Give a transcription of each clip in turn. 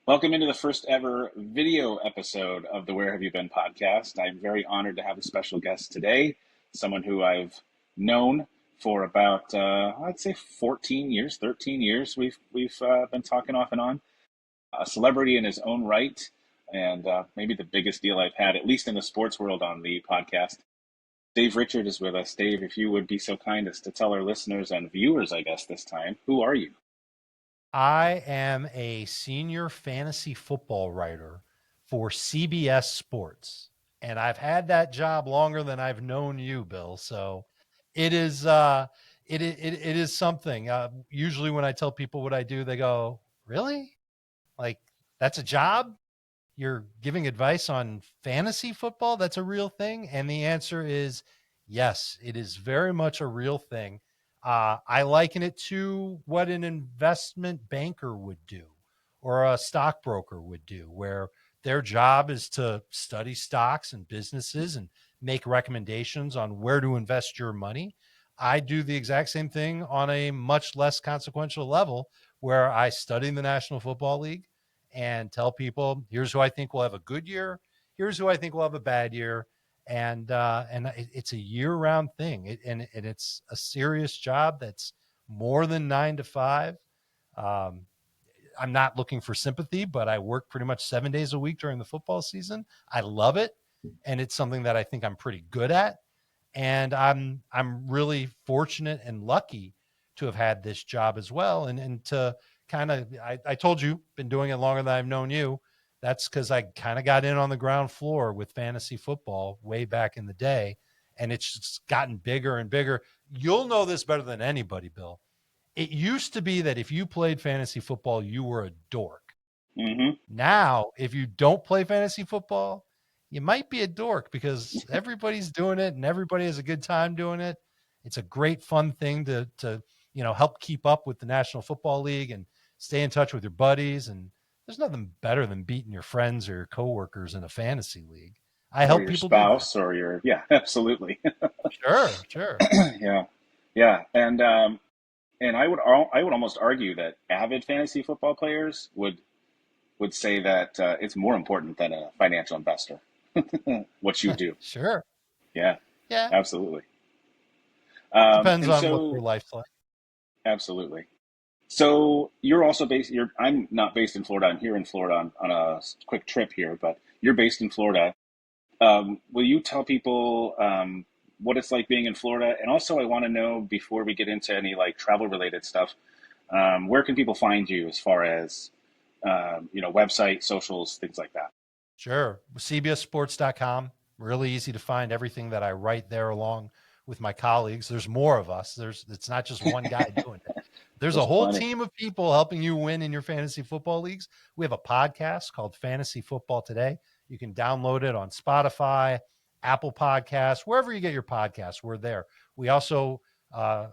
Welcome into the first ever video episode of the Where Have You Been podcast. I'm very honored to have a special guest today, someone who I've known for about, I'd say 14 years, 13 years. We've been talking off and on. A celebrity in his own right, and maybe the biggest deal I've had, at least in the sports world, on the podcast. Dave Richard is with us. Dave, if you would be so kind as to tell our listeners and viewers, I guess this time, who are you? I am a senior fantasy football writer for CBS Sports, and I've had that job longer than I've known you, Bill. So it is it is something. Usually, when I tell people what I do, they go, "Really? Like that's a job? You're giving advice on fantasy football? That's a real thing?" And the answer is yes, it is very much a real thing. I liken it to what an investment banker would do or a stockbroker would do, where their job is to study stocks and businesses and make recommendations on where to invest your money. I do the exact same thing on a much less consequential level, where I study the National Football League and tell people, here's who I think will have a good year. Here's who I think will have a bad year. And it's a year-round thing, and it's a serious job that's more than 9 to 5. Um, I'm not looking for sympathy, but I work pretty much 7 days a week during the football season. I love it, and it's something that I think I'm pretty good at. And I'm really fortunate and lucky to have had this job as well, and to kind of I told you, been doing it longer than I've known you. That's because I kind of got in on the ground floor with fantasy football way back in the day, and it's just gotten bigger and bigger. You'll know this better than anybody, Bill. It used to be that if you played fantasy football, you were a dork. Mm-hmm. Now, if you don't play fantasy football, you might be a dork because everybody's doing it and everybody has a good time doing it. It's a great fun thing to help keep up with the National Football League and stay in touch with your buddies. And there's nothing better than beating your friends or your coworkers in a fantasy league. I Or help your people do that. spouse, or your, yeah, absolutely. Sure, sure. Yeah, yeah, and I would almost argue that avid fantasy football players would say that it's more important than a financial investor. What you do, Sure. yeah, Yeah. absolutely. Depends And on what their so, life's like. absolutely. So you're also based. I'm not based in Florida. I'm here in Florida on a quick trip here, but you're based in Florida. Will you tell people what it's like being in Florida? And also, I want to know before we get into any like travel related stuff, where can people find you as far as website, socials, things like that? Sure. CBSSports.com. Really easy to find everything that I write there along with my colleagues. There's more of us. It's not just one guy doing it. There's a There's whole plenty. team of people helping you win in your fantasy football leagues. We have a podcast called Fantasy Football Today. You can download it on Spotify, Apple Podcasts, wherever you get your podcasts. We're there. We also uh,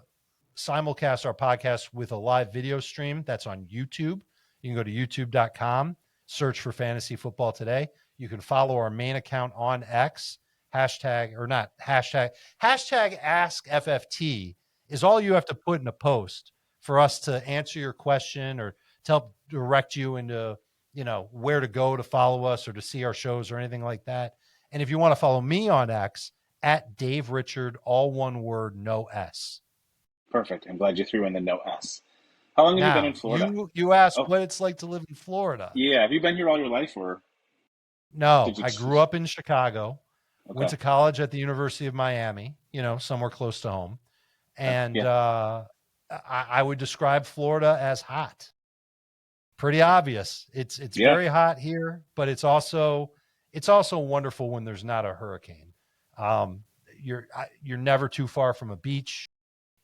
simulcast our podcast with a live video stream that's on YouTube. You can go to youtube.com, search for Fantasy Football Today. You can follow our main account on X, hashtag or not hashtag Ask FFT is all you have to put in a post for us to answer your question or to help direct you into where to go to follow us or to see our shows or anything like that. And if you want to follow me on X, at Dave Richard, all one word, no S. Perfect. I'm glad you threw in the no S. How long have you been in Now, Florida? you asked Oh, what it's like to live in Florida. yeah. Have you been here all your life, or No, did you? I grew up in Chicago, went Okay. to college at the University of Miami, somewhere close to home. And Yeah. I would describe Florida as hot. Pretty obvious. It's Yeah. very hot here, but it's also wonderful when there's not a hurricane. Um, you're never too far from a beach.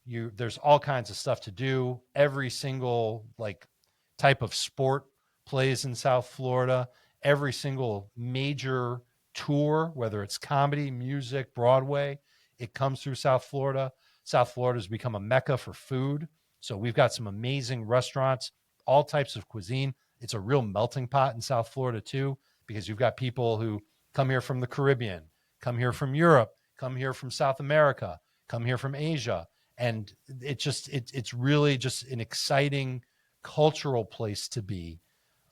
There's all kinds of stuff to do. Every single like type of sport plays in South Florida. Every single major tour, whether it's comedy, music, Broadway, it comes through South Florida. South Florida has become a mecca for food. So we've got some amazing restaurants, all types of cuisine. It's a real melting pot in South Florida too, because you've got people who come here from the Caribbean, come here from Europe, come here from South America, come here from Asia, and it's really just an exciting cultural place to be.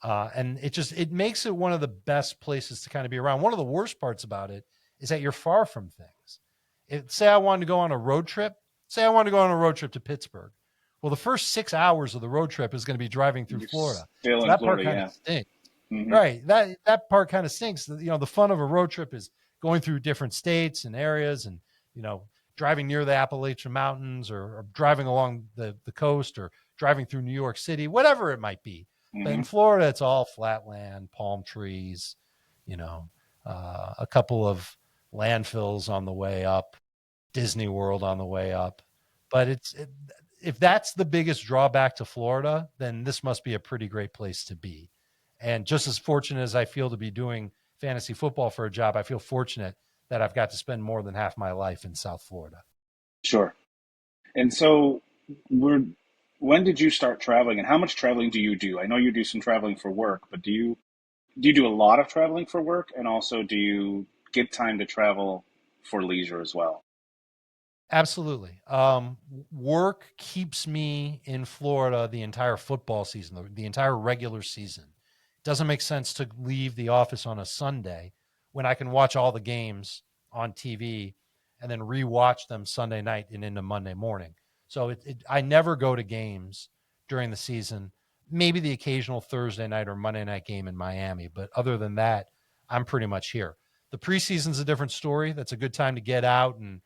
And it makes it one of the best places to kind of be around. One of the worst parts about it is that you're far from things. Say I wanted to go on a road trip. Say I wanted to go on a road trip to Pittsburgh. Well, the first 6 hours of the road trip is going to be driving through You're Florida. still So in that part Florida, kind of yeah. stinks. Hmm. Right. That part kind of stinks. The fun of a road trip is going through different states and areas and, driving near the Appalachian Mountains or driving along the coast or driving through New York City, whatever it might be. But in Hmm. Florida, it's all flat land, palm trees, you know, a couple of landfills on the way up, Disney World on the way up. But if that's the biggest drawback to Florida, then this must be a pretty great place to be. And just as fortunate as I feel to be doing fantasy football for a job, I feel fortunate that I've got to spend more than half my life in South Florida. Sure. And so, we're, when did you start traveling, and how much traveling do you do? I know you do some traveling for work, but do you do a lot of traveling for work, and also do you get time to travel for leisure as well? Absolutely. Work keeps me in Florida the entire football season, the entire regular season. It doesn't make sense to leave the office on a Sunday when I can watch all the games on TV and then rewatch them Sunday night and into Monday morning. So I never go to games during the season. Maybe the occasional Thursday night or Monday night game in Miami, but other than that, I'm pretty much here. The preseason's a different story. That's a good time to get out and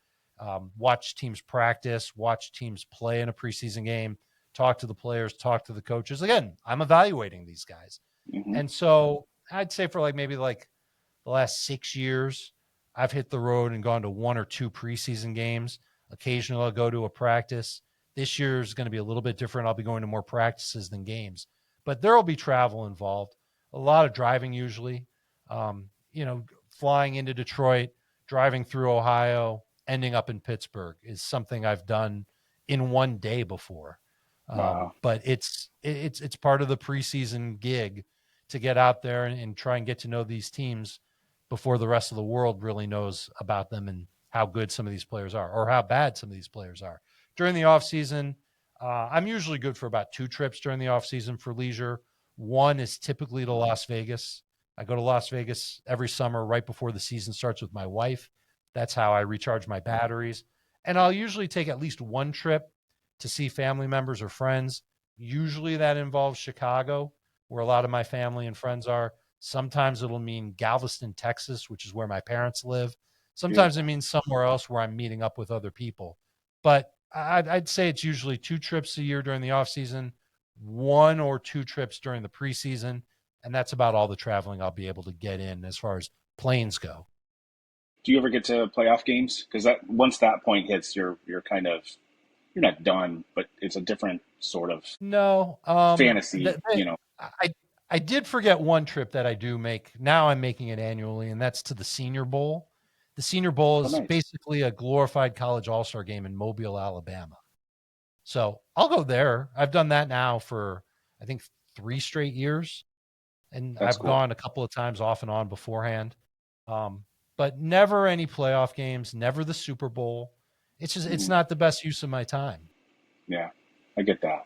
watch teams practice, watch teams play in a preseason game, talk to the players, talk to the coaches. Again, I'm evaluating these guys. Hmm. And so I'd say for maybe the last 6 years, I've hit the road and gone to one or two preseason games. Occasionally I'll go to a practice. This year is going to be a little bit different. I'll be going to more practices than games, but there will be travel involved, a lot of driving usually. Flying into Detroit, driving through Ohio, ending up in Pittsburgh is something I've done in one day before. Wow. But it's part of the preseason gig to get out there and try and get to know these teams before the rest of the world really knows about them and how good some of these players are or how bad some of these players are. During the off season, I'm usually good for about 2 trips during the off season for leisure. One is typically to Las Vegas. I go to Las Vegas every summer right before the season starts with my wife. That's how I recharge my batteries. And I'll usually take at least one trip to see family members or friends. Usually that involves Chicago, where a lot of my family and friends are. Sometimes it'll mean Galveston, Texas, which is where my parents live. Sometimes it Beautiful. means somewhere else where I'm meeting up with other people. But I'd say it's usually 2 trips a year during the off season, 1 or 2 trips during the preseason, and that's about all the traveling I'll be able to get in as far as planes go. Do you ever get to playoff games? Because that once that point hits, you're kind of, you're not done, but it's a different sort of No, fantasy. I I did forget one trip that I do make. Now I'm making it annually, and that's to the Senior Bowl. The Senior Bowl Oh, is nice. basically a glorified college all-star game in Mobile, Alabama. So I'll go there. I've done that now for I think 3 straight years, and That's I've cool. gone a couple of times off and on beforehand. But never any playoff games, never the Super Bowl. It's Hmm. not the best use of my time. Yeah, I get that.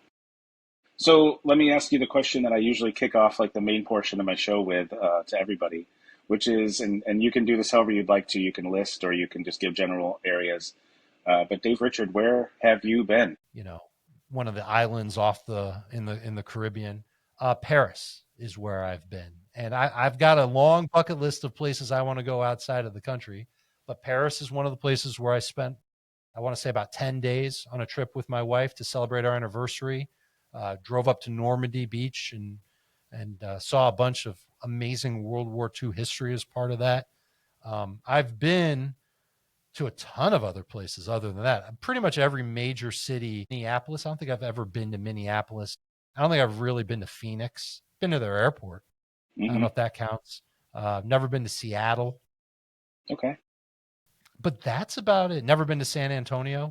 So let me ask you the question that I usually kick off like the main portion of my show with to everybody, which is, and you can do this however you'd like to. You can list or you can just give general areas. But Dave Richard, where have you been? You know, one of the islands off the Caribbean. Paris is where I've been, and I've got a long bucket list of places I want to go outside of the country. But Paris is one of the places where I spent, I want to say, about 10 days on a trip with my wife to celebrate our anniversary. Drove up to Normandy Beach and saw a bunch of amazing World War II history as part of that. I've been to a ton of other places other than that. Pretty much every major city. Minneapolis. I don't think I've ever been to Minneapolis. I don't think I've really been to Phoenix. Been to their airport. I don't Hmm. know if that counts. Never been to Seattle, Okay. but that's about it. Never been to San Antonio.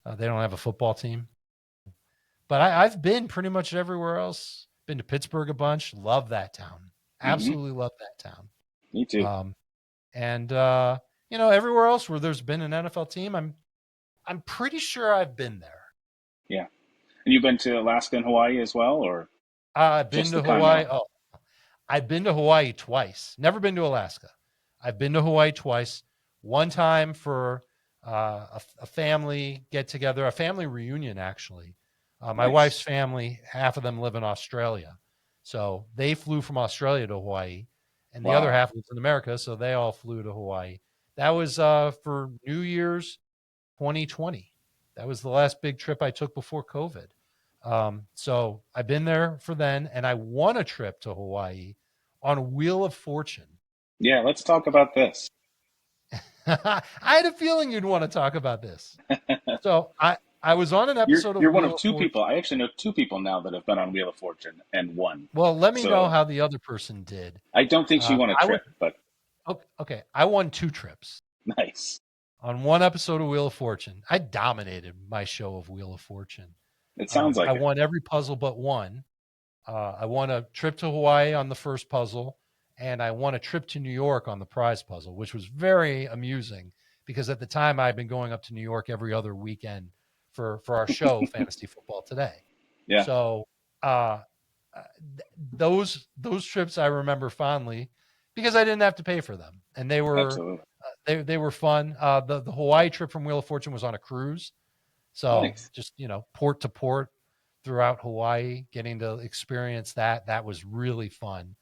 They don't have a football team, but I've been pretty much everywhere else. Been to Pittsburgh a bunch. Love that town. Hmm. Absolutely love that town. Me too. Um, and everywhere else where there's been an NFL team, I'm pretty sure I've been there. Yeah. And you've been to Alaska and Hawaii as well, or I've been just the to Hawaii. continental? Oh, I've been to Hawaii twice. Never been to Alaska. I've been to Hawaii twice. One time for a family get together, a family reunion, actually. My Nice. wife's family, half of them live in Australia. So they flew from Australia to Hawaii, and the other Wow. half lives in America. So they all flew to Hawaii. That was for New Year's 2020. That was the last big trip I took before COVID. So I've been there for then, and I won a trip to Hawaii on Wheel of Fortune. Yeah, let's talk about this. I had a feeling you'd want to talk about this. So I was on an You're episode of you're one Wheel of of two people. Fortune. I actually know two people now that have been on Wheel of Fortune and won. Well, let me know So how the other person did. I don't think she won a I would trip, but okay. I won two trips nice. on one episode of Wheel of Fortune. I dominated my show of Wheel of Fortune. It sounds I like it. won every puzzle but one. I won a trip to Hawaii on the first puzzle, and I won a trip to New York on the prize puzzle, which was very amusing because at the time I'd been going up to New York every other weekend for our show, Fantasy Football Today. Yeah, So those trips I remember fondly because I didn't have to pay for them, and absolutely. they were fun. The Hawaii trip from Wheel of Fortune was on a cruise, so Nice. just port to port throughout Hawaii, getting to experience that was really fun.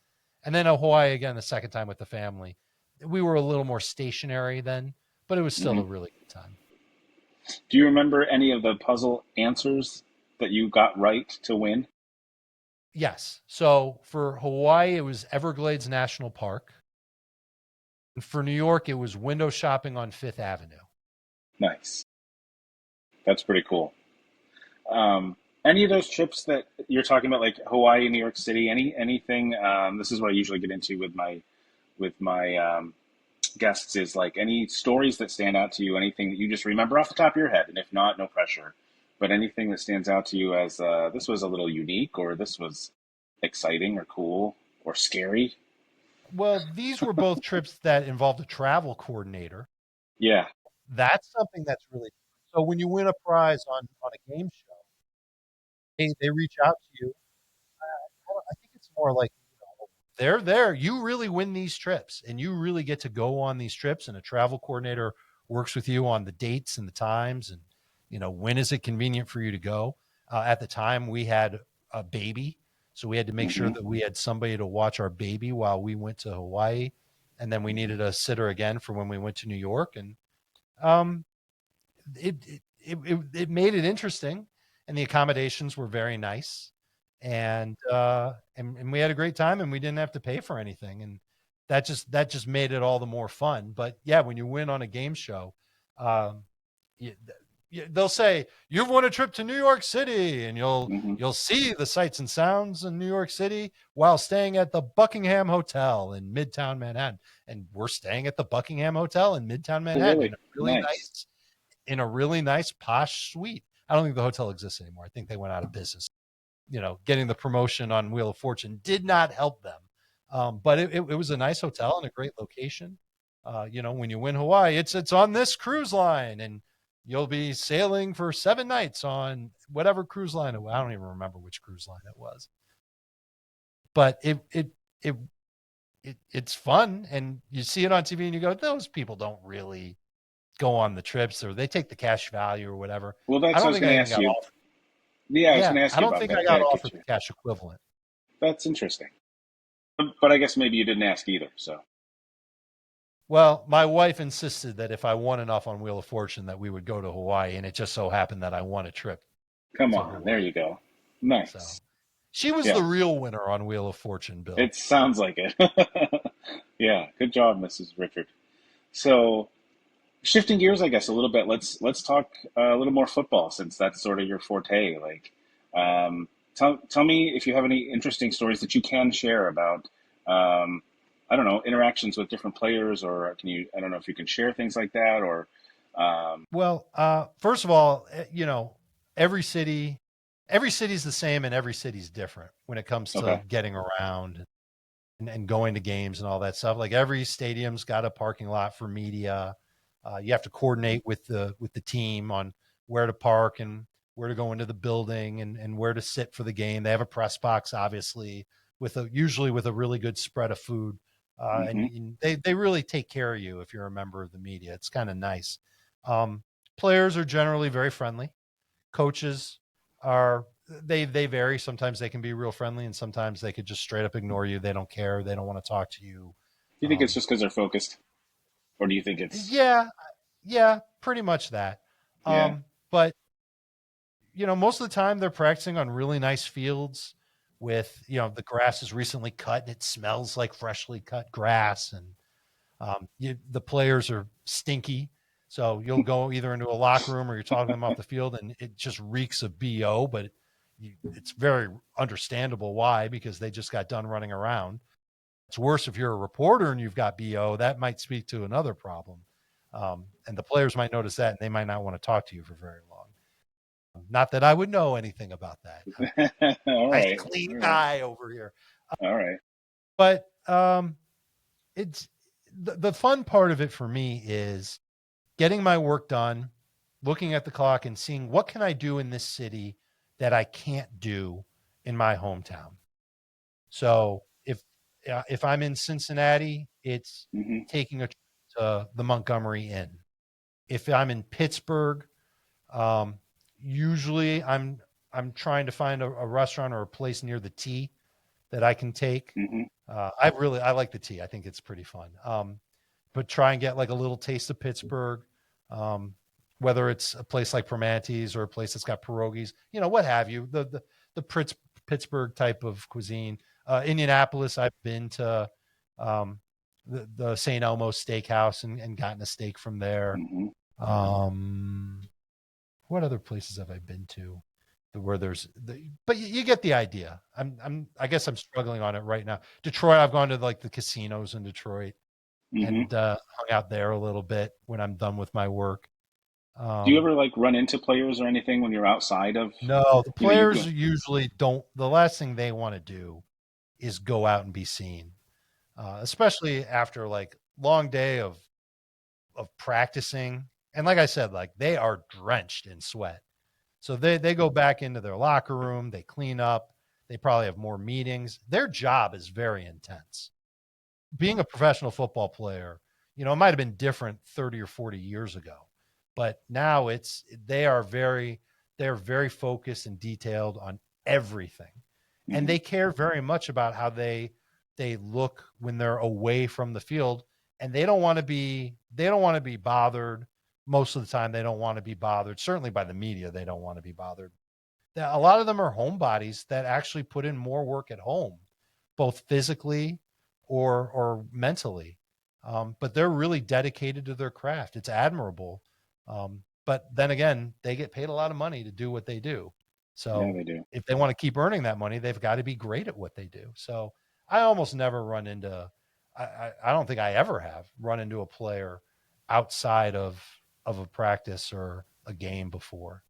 And then Hawaii again the second time with the family. We were a little more stationary then, but it was still Hmm. a really good time. Do you remember any of the puzzle answers that you got right to win? Yes. So for Hawaii, it was Everglades National Park. And for New York, it was window shopping on Fifth Avenue. Nice. That's pretty cool. Any of those trips that you're talking about, like Hawaii, New York City, anything? This is what I usually get into with my guests is like any stories that stand out to you, anything that you just remember off the top of your head, and if not, no pressure. But anything that stands out to you as this was a little unique, or this was exciting, or cool, or scary. Well, these were both trips that involved a travel coordinator. Yeah. That's something that's really so when you win a prize on a game show, they reach out to you. I think it's more like they're there. You really win these trips and you really get to go on these trips, and a travel coordinator works with you on the dates and the times and when is it convenient for you to go. At the time we had a baby, so we had to make sure Hmm. that we had somebody to watch our baby while we went to Hawaii, and then we needed a sitter again for when we went to New York. And um, it made it interesting, and the accommodations were very nice, and we had a great time, and we didn't have to pay for anything, and that just made it all the more fun. But yeah, when you win on a game show, um, you, they'll say you've won a trip to New York City, and Hmm. you'll see the sights and sounds in New York City while staying at the Buckingham Hotel in Midtown Manhattan. And we're staying at the Buckingham Hotel in Midtown Oh, Manhattan really nice. in a really nice posh suite. I don't think the hotel exists anymore. I think they went out of business. Getting the promotion on Wheel of Fortune did not help them. But it was a nice hotel and a great location. When you win Hawaii, it's on this cruise line, and you'll be sailing for 7 nights on whatever cruise line it was. I don't even remember which cruise line it was. But it it's fun, and you see it on TV, and you go, those people don't really go on the trips, or they take the cash value or whatever. Well, I that's what I don't was think going I to even ask got you. offered. Yeah, I was Yeah, going to ask I you don't about think I that. got To get offered the you. cash equivalent. That's interesting. But I guess maybe you didn't ask either. So Well, my wife insisted that if I won enough on Wheel of Fortune that we would go to Hawaii, and it just so happened that I won a trip come to on, there Hawaii. you go. So Nice. she was Yeah, the real winner on Wheel of Fortune, Bill. it sounds like it. Yeah, good job, Mrs. Richard. So shifting gears, I guess a little bit. Let's talk a little more football since that's sort of your forte. Like, tell me if you have any interesting stories that you can share about. Um, I don't know, interactions with different players, or can you? I don't know if you can share things like that, or Well, first of all, every city, every city's the same, and every city's different when it comes to okay. getting around and going to games and all that stuff. Like every stadium's got a parking lot for media. You have to coordinate with the team on where to park and where to go into the building and where to sit for the game. They have a press box, obviously, usually with a really good spread of food. And, Mm-hmm. they really take care of you if you're a member of the media. It's kind of nice. Um, Players are generally very friendly. Coaches are they vary. Sometimes they can be real friendly, and sometimes they could just straight up ignore you. They don't care. They don't want to talk to you. Do you think it's Um, just because they're focused, or do you think it's yeah, yeah, pretty much that. yeah? But most of the time they're practicing on really nice fields with, the grass is recently cut and it smells like freshly cut grass. And the players are stinky. So you'll go either into a locker room or you're talking to them off the field and it just reeks of BO, but it's very understandable why, because they just got done running around. It's worse if you're a reporter and you've got BO. That might speak to another problem. And the players might notice that and they might not want to talk to you for very long. Not that I would know anything about that. All Nice right, clean all right, guy over here. all right. But it's the fun part of it for me is getting my work done, looking at the clock and seeing what can I do in this city that I can't do in my hometown. So if I'm in Cincinnati, it's Mm-hmm. taking a trip to the Montgomery Inn. If I'm in Pittsburgh, um, usually I'm trying to find a restaurant or a place near the T that I can take. Mm-hmm. I like the T. I think it's pretty fun. But try and get like a little taste of Pittsburgh, um, whether it's a place like Permante's or a place that's got pierogies, what have you. The Pittsburgh type of cuisine. Indianapolis, I've been to um, the St. Elmo Steakhouse and gotten a steak from there. Mm-hmm. Um, what other places have I been to where but you get the idea. I guess I'm struggling on it right now. Detroit, I've gone to like the casinos in Detroit Mm-hmm. and hung out there a little bit when I'm done with my work. Do you Um, ever like run into players or anything when you're outside of, no, the you players go? usually don't. The last thing they want to do is go out and be seen, especially after like long day of practicing. And like I said, like they are drenched in sweat. So they go back into their locker room, they clean up, they probably have more meetings. Their job is very intense. Being a professional football player, it might have been different 30 or 40 years ago, but now they're very focused and detailed on everything. And Mm-hmm. they care very much about how they look when they're away from the field, and they don't want to be bothered. Most of the time they don't want to be bothered. Certainly by the media, they don't want to be bothered. A lot of them are homebodies that actually put in more work at home, both physically or mentally. But they're really dedicated to their craft. It's admirable. But then again, they get paid a lot of money to do what they do. Yeah, So they do. if they want to keep earning that money, they've got to be great at what they do. So I almost never run into, I don't think I ever have run into a player outside of a practice or a game before.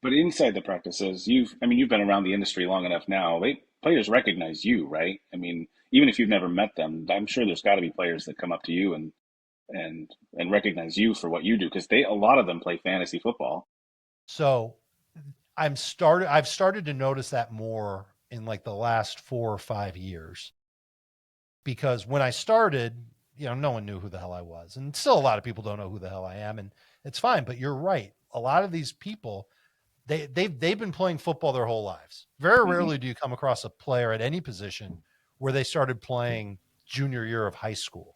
But inside the practices, you've been around the industry long enough now. Players recognize you, right? I mean, even if you've never met them, I'm sure there's got to be players that come up to you and recognize you for what you do because a lot of them play fantasy football. So I've started to notice that more in like the last 4 or 5 years, because when I started, no one knew who the hell I was. And still a lot of people don't know who the hell I am. And it's fine. But you're right. A lot of these people, they've been playing football their whole lives. Very Hmm. rarely do you come across a player at any position where they started playing junior year of high school,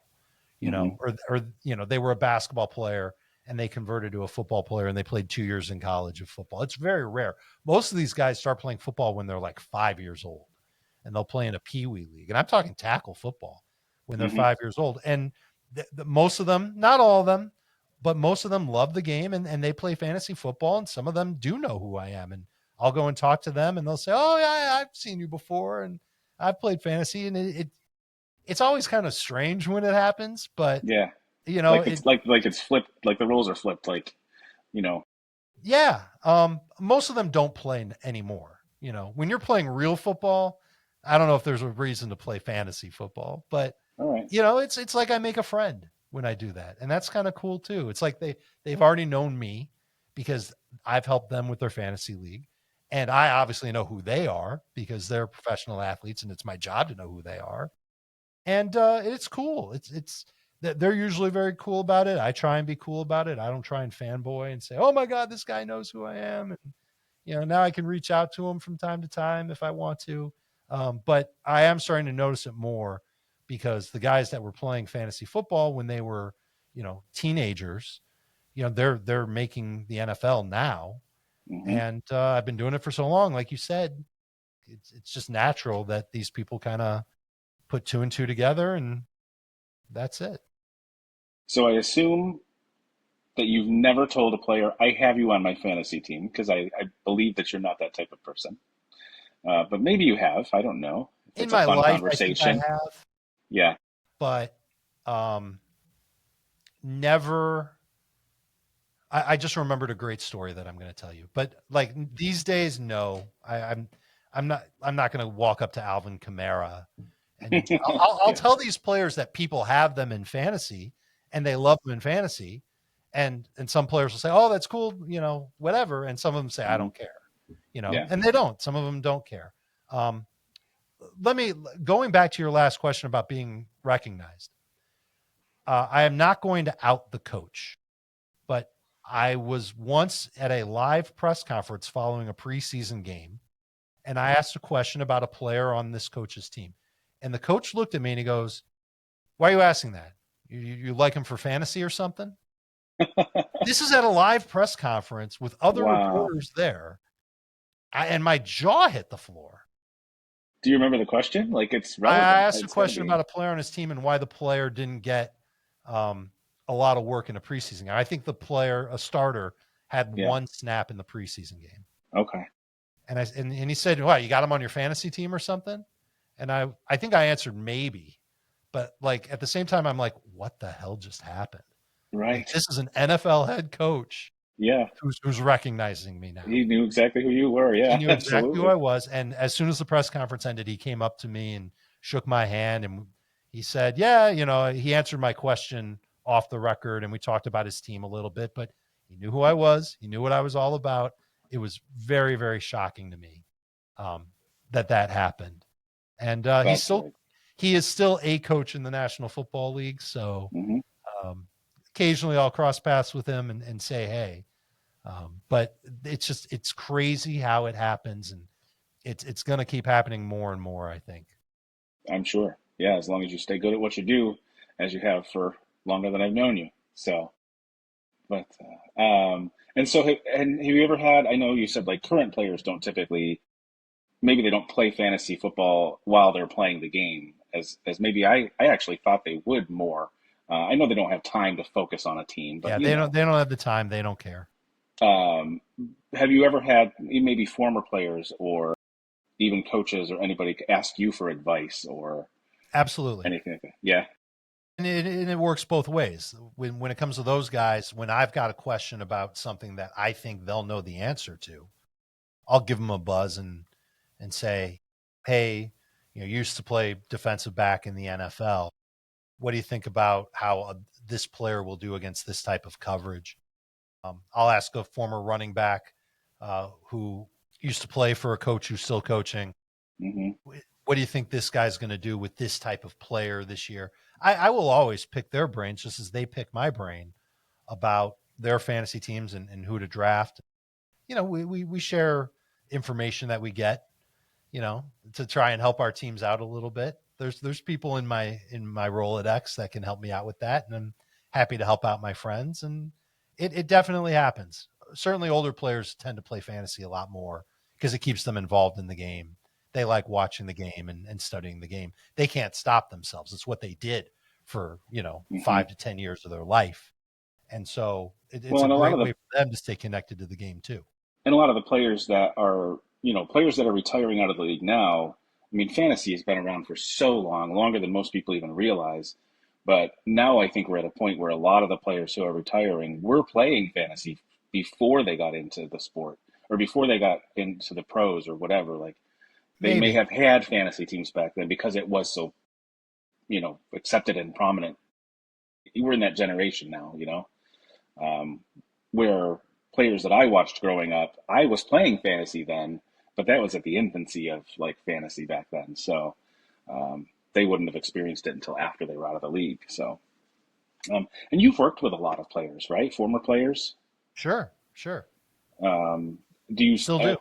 Hmm. or they were a basketball player and they converted to a football player and they played 2 years in college of football. It's very rare. Most of these guys start playing football when they're like 5 years old, and they'll play in a pee wee league. And I'm talking tackle football when they're Hmm. 5 years old. And most of them, not all of them, but most of them love the game, and they play fantasy football. And some of them do know who I am. And I'll go and talk to them and they'll say, "Oh yeah, I've seen you before. And I've played fantasy." And it's always kind of strange when it happens, but Yeah, it, like it's flipped, like the roles are flipped. Like you know, yeah. Most of them don't play anymore. When you're playing real football, I don't know if there's a reason to play fantasy football, but all right. it's like I make a friend when I do that, and that's kind of cool too. It's like they've already known me because I've helped them with their fantasy league, And I obviously know who they are because they're professional athletes and it's my job to know who they are. And it's cool. It's they're usually very cool about it. I try and be cool about it. I don't try and fanboy and say, "Oh my God, this guy knows who I am." And now I can reach out to him from time to time if I want to. But I am starting to notice it more because the guys that were playing fantasy football when they were, teenagers, they're making the NFL now, Hmm. and I've been doing it for so long. Like you said, it's just natural that these people kind of put two and two together, and that's it. So I assume that you've never told a player, I have you on my fantasy team, because I believe that you're not that type of person. But maybe you have. I don't know if In it's a my fun life, I think I conversation. have, Yeah. but um, never. I just remembered a great story that I'm going to tell you. But like these days, no, I'm not going to walk up to Alvin Kamara and I'll Yeah. tell these players that people have them in fantasy and they love them in fantasy, and some players will say, "Oh, that's cool," whatever, and some of them say, "I Hmm. don't care," Yeah. and they don't. Some of them don't care. Um, let me going back to your last question about being recognized. I am not going to out the coach, but I was once at a live press conference following a preseason game, and I asked a question about a player on this coach's team. And the coach looked at me and he goes, "Why are you asking that? You like him for fantasy or something?" This is at a live press conference with other Wow. reporters there. And my jaw hit the floor. Do you remember the question? Like, it's I relevant. asked a It's got to question be. about a player on his team and why the player didn't get um, a lot of work in a preseason game. I think the player, a starter, had Yeah. one snap in the preseason game. Okay. And he said, "What, you got him on your fantasy team or something?" And I think I answered maybe, but like at the same time, I'm like, what the hell just happened? Like Right. this is an NFL head coach Yeah. who's recognizing me now. He knew exactly who you were. He Yeah, knew exactly who absolutely. I was. And as soon as the press conference ended, he came up to me and shook my hand and he said, "Yeah, he answered my question off the record and we talked about his team a little bit, but he knew who I was. He knew what I was all about." It was very, very shocking to me um, that happened. And That's great. he is still a coach in the National Football League. So Hmm. um, occasionally I'll cross paths with him and say, "Hey," but it's crazy how it happens, and it's going to keep happening more and more, I think. I'm sure. Yeah, as long as you stay good at what you do, as you have for longer than I've known you. So, but and so and have you ever had? I know you said like current players don't typically, maybe they don't play fantasy football while they're playing the game, as maybe I actually thought they would more. I know they don't have time to focus on a team, but Yeah, they don't have the time. They don't care. um, have you ever had maybe former players or even coaches or anybody ask you for advice or Absolutely. anything like that? Yeah. And it works both ways. When it comes to those guys, when I've got a question about something that I think they'll know the answer to, I'll give them a buzz and say, "Hey, you used to play defensive back in the NFL. What do you think about how this player will do against this type of coverage?" I'll ask a former running back who used to play for a coach who's still coaching. Hmm. What do you think this guy's going to do with this type of player this year? I will always pick their brains just as they pick my brain about their fantasy teams and who to draft. We share information that we get, to try and help our teams out a little bit. There's people in my Rolodex that can help me out with that, and I'm happy to help out my friends. And it definitely happens. Certainly, older players tend to play fantasy a lot more because it keeps them involved in the game. They like watching the game and studying the game. They can't stop themselves. It's what they did for Hmm. 5 to 10 years of their life, and so it's Well, a great way for them to stay connected to the game too. and a lot of the players that are, players that are retiring out of the league now. I mean, fantasy has been around for so long, longer than most people even realize. But now I think we're at a point where a lot of the players who are retiring were playing fantasy before they got into the sport or before they got into the pros or whatever. Like they may Maybe, have had fantasy teams back then because it was so, accepted and prominent. We're in that generation now, um, where players that I watched growing up, I was playing fantasy then, but that was at the infancy of like fantasy back then. So they wouldn't have experienced it until after they were out of the league. So, and you've worked with a lot of players, right? Former players. Sure, sure. Um, do you? Still do.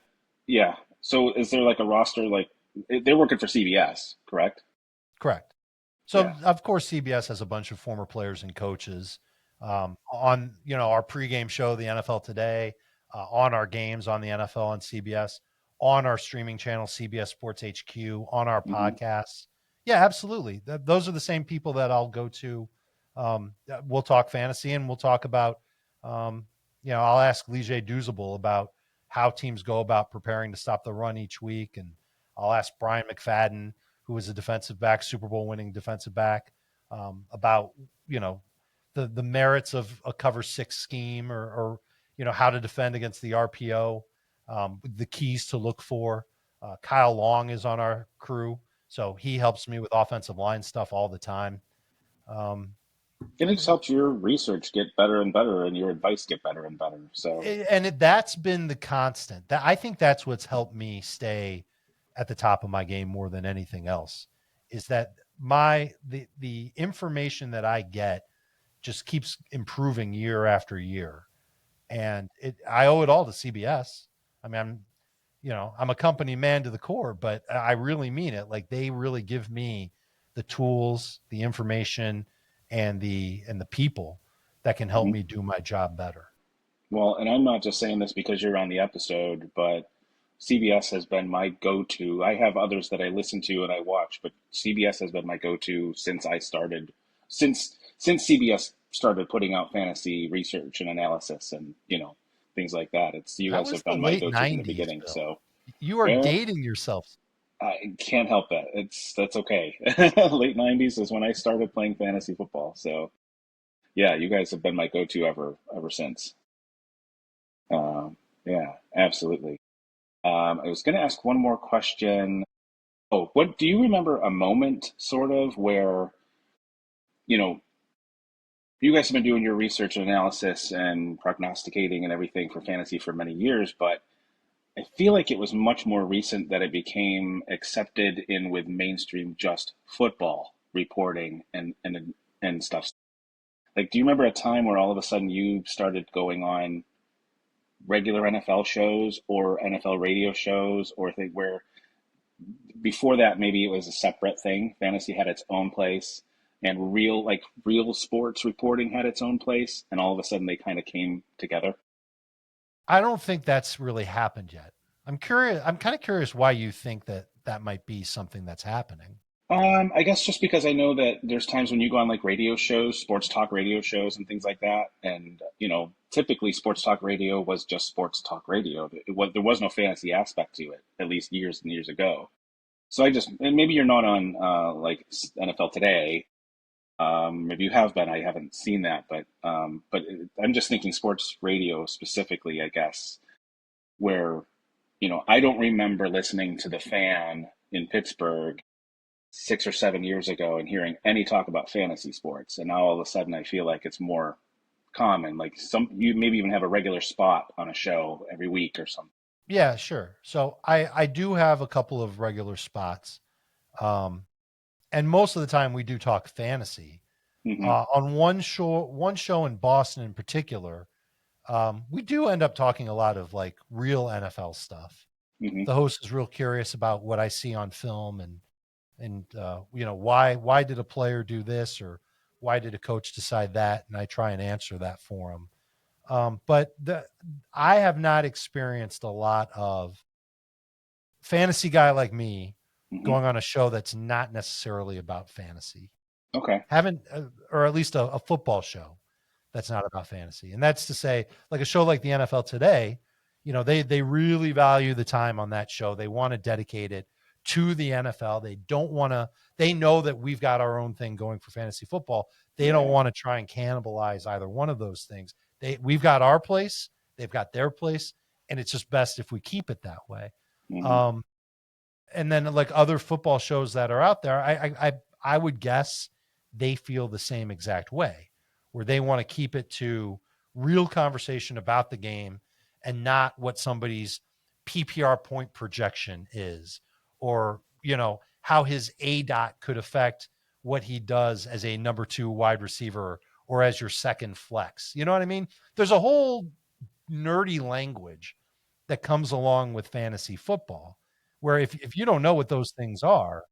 Yeah. So is there like a roster like they're working for CBS, correct? Correct. Yeah. So of course CBS has a bunch of former players and coaches on our pregame show, the NFL Today, on our games on the NFL on CBS, on our streaming channel CBS Sports HQ, on our Hmm. podcasts. Yeah, absolutely. Those are the same people that I'll go to. We'll talk fantasy and we'll talk about. I'll ask Lige Douzable about how teams go about preparing to stop the run each week, and I'll ask Brian McFadden, who was a defensive back, Super Bowl winning defensive back, about the merits of a cover six scheme or how to defend against the RPO, the keys to look for. Kyle Long is on our crew, so he helps me with offensive line stuff all the time. Um, And it just helps your research get better and better, and your advice get better and better. So, that's been the constant. That I think that's what's helped me stay at the top of my game more than anything else. Is that the information that I get just keeps improving year after year, and I owe it all to CBS. I mean, I'm a company man to the core, but I really mean it. Like they really give me the tools, the information, and the people that can help mhm. me do my job better. Well, and I'm not just saying this because you're on the episode, but CBS has been my go-to. I have others that I listen to and I watch, but CBS has been my go-to since I started, since CBS started putting out fantasy research and analysis and things like that. It's you That guys was have the been my late go-to from the 90s, beginning. Bill. So, You are well, dating yourself. I can't help that. That's okay. Late '90s is when I started playing fantasy football. So, yeah, you guys have been my go-to ever since. Yeah, absolutely. I was going to ask one more question. Oh, what do you remember a moment sort of where, you know, you guys have been doing your research and analysis and prognosticating and everything for fantasy for many years, but I feel like it was much more recent that it became accepted in with mainstream just football reporting and stuff. Like, do you remember a time where all of a sudden you started going on regular NFL shows or NFL radio shows or thing where before that maybe it was a separate thing. Fantasy had its own place, and real sports reporting had its own place, and all of a sudden they kind of came together. I don't think that's really happened yet. I'm curious. I'm kind of curious why you think that might be something that's happening. I guess just because I know that there's times when you go on like radio shows, sports talk radio shows, and things like that, and typically sports talk radio was just sports talk radio. There was no fantasy aspect to it, at least years and years ago. So and maybe you're not on like NFL Today. Maybe you have been. I haven't seen that, but I'm just thinking sports radio specifically, I guess, where I don't remember listening to the Fan in Pittsburgh 6 or 7 years ago and hearing any talk about fantasy sports, and now all of a sudden I feel like it's more common. Like you maybe even have a regular spot on a show every week or something. Yeah, sure. So I do have a couple of regular spots, um, and most of the time we do talk fantasy. Hmm. On one show in Boston in particular, we do end up talking a lot of like real NFL stuff. Hmm. The host is real curious about what I see on film and why did a player do this or why did a coach decide that, and I try and answer that for him. But I have not experienced a lot of fantasy guy like me Hmm. going on a show that's not necessarily about fantasy. Okay. Haven't, or at least a football show that's not about fantasy. And that's to say, like a show like the NFL Today, they really value the time on that show. They want to dedicate it to the NFL. They don't want to. They know that we've got our own thing going for fantasy football. They don't Yeah. want to try and cannibalize either one of those things. We've got our place. They've got their place, and it's just best if we keep it that way. Hmm. Um, and then like other football shows that are out there, I would guess they feel the same exact way, where they want to keep it to real conversation about the game and not what somebody's PPR point projection is, or, how his A dot could affect what he does as a number 2 wide receiver or as your second flex. You know what I mean? There's a whole nerdy language that comes along with fantasy football where if you don't know what those things are,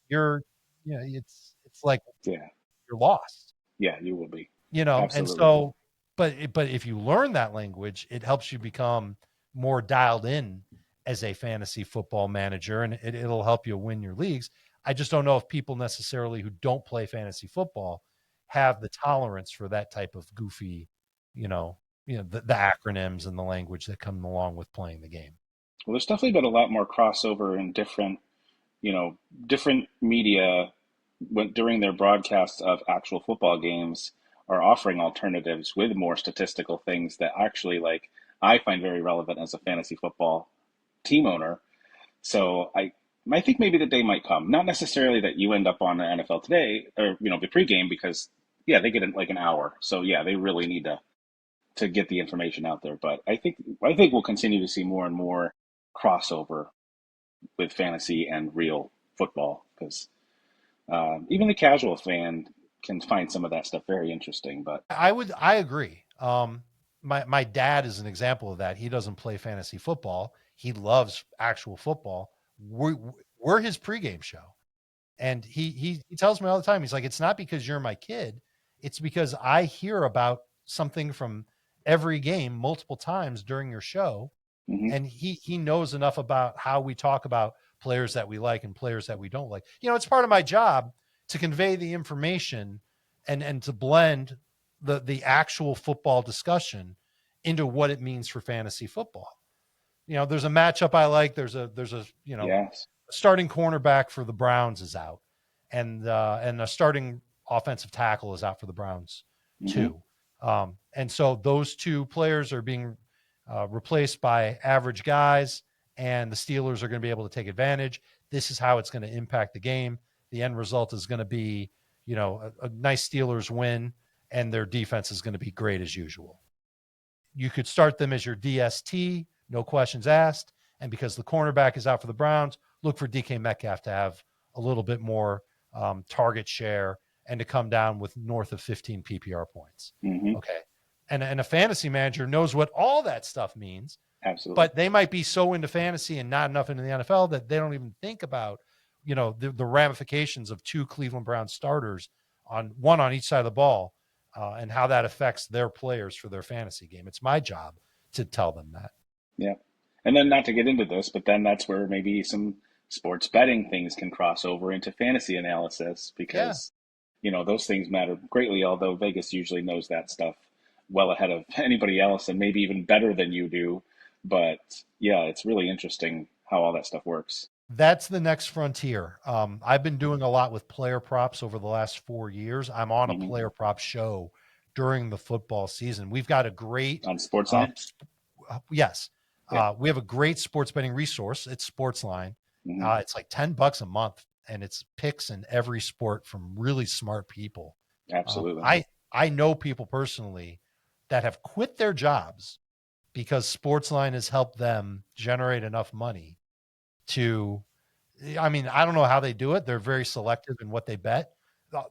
you're, it's like Yeah. you're lost. Yeah, you will be. And Absolutely. so, but if you learn that language, it helps you become more dialed in as a fantasy football manager, and it'll help you win your leagues. I just don't know if people necessarily who don't play fantasy football have the tolerance for that type of goofy, the acronyms and the language that come along with playing the game. Well, there's definitely been a lot more crossover in you know, different media during their broadcasts of actual football games are offering alternatives with more statistical things that actually like I find very relevant as a fantasy football team owner. So I think maybe the day might come. Not necessarily that you end up on the NFL Today or the pregame because yeah, they get in like an hour. So yeah, they really need to get the information out there. But I think we'll continue to see more and more crossover with fantasy and real football because even the casual fan can find some of that stuff very interesting. But I agree. My dad is an example of that. He doesn't play fantasy football. He loves actual football. We're his pregame show. And he tells me all the time, he's like, it's not because you're my kid. It's because I hear about something from every game multiple times during your show. mhm, And he knows enough about how we talk about players that we like and players that we don't like. It's part of my job to convey the information and to blend the actual football discussion into what it means for fantasy football. There's a matchup I like. There's a yes, starting cornerback for the Browns is out, and a starting offensive tackle is out for the Browns hmm, too. And so those two players are being replaced by average guys, and the Steelers are going to be able to take advantage. This is how it's going to impact the game. The end result is going to be, a nice Steelers win, and their defense is going to be great as usual. You could start them as your DST, no questions asked. And because the cornerback is out for the Browns, look for DK Metcalf to have a little bit more target share and to come down with north of 15 PPR points. hmm, Okay. And a fantasy manager knows what all that stuff means, absolutely. but they might be so into fantasy and not enough into the NFL that they don't even think about, the ramifications of two Cleveland Browns starters on one on each side of the ball, and how that affects their players for their fantasy game. It's my job to tell them that. Yeah. And then not to get into this, but then that's where maybe some sports betting things can cross over into fantasy analysis Yeah, because, those things matter greatly, although Vegas usually knows that stuff well ahead of anybody else and maybe even better than you do. But yeah, it's really interesting how all that stuff works. that's the next frontier. I've been doing a lot with player props over the last 4 years. I'm on a Hmm. player prop show during the football season. We've got a great, On Sportsline? yes, Yeah. we have a great sports betting resource. It's Sportsline. Hmm. It's like $10 a month, and it's picks in every sport from really smart people. Um, Absolutely. I I know people personally that have quit their jobs because Sportsline has helped them generate enough money to, I mean, I don't know how they do it. They're very selective in what they bet.